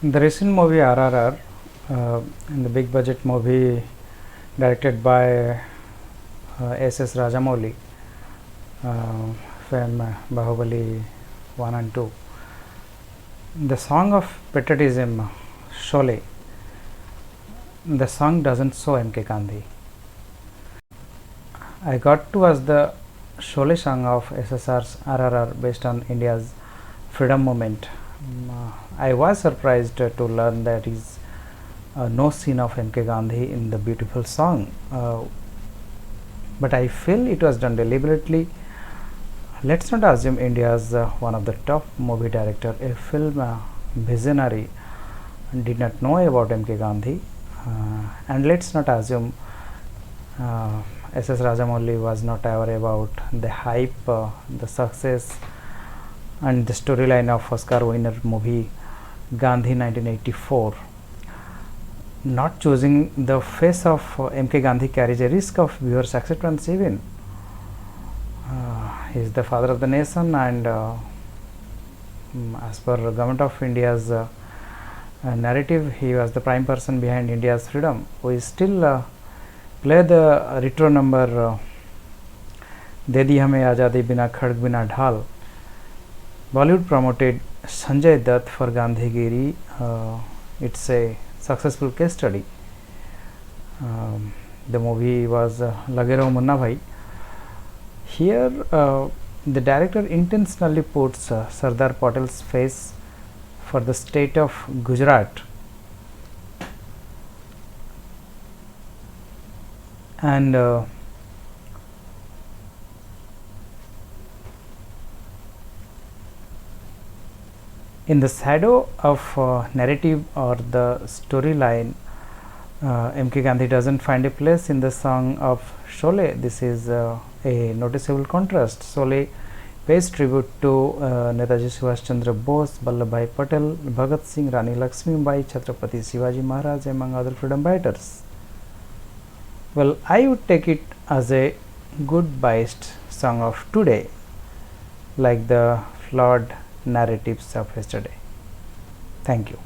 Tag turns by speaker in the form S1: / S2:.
S1: The recent movie RRR, and the big budget movie directed by SS Rajamouli, from Bahubali 1 and 2. The song of patriotism, Sholay, the song doesn't show M K Gandhi. I got to watch the Sholay song of SSR's RRR based on India's freedom movement. I was surprised to learn that is no scene of M K Gandhi in the beautiful song, but I feel it was done deliberately. Let's not assume India is one of the top movie director, a film visionary, did not know about M K Gandhi, and let's not assume SS Rajamouli was not aware about the hype, the success and the storyline of Oscar winner movie Gandhi 1984. Not choosing the face of M K Gandhi carries a risk of viewers acceptance. Even he is the father of the nation, and as per Government of India's narrative, he was the prime person behind India's freedom. We still play the retro number दे दी हमें आज़ादी बिना खड़ग बिना ढाल. Bollywood promoted Sanjay Dutt for Gandhigiri. It's a successful case study. The movie was Lage Raho Munna Bhai. Here the director intentionally puts Sardar Patel's face for the state of Gujarat, and in the shadow of narrative or the storyline, M K Gandhi doesn't find a place in the song of Sholay. This is a noticeable contrast. Sholay pays tribute to Netaji Subhash Chandra Bose, Vallabhbhai Patel, Bhagat Singh, Rani Lakshmi Bai, Chhatrapati Shivaji Maharaj, among other freedom fighters. Well, I would take it as a good biased song of today, like the flawed narratives of yesterday. Thank you.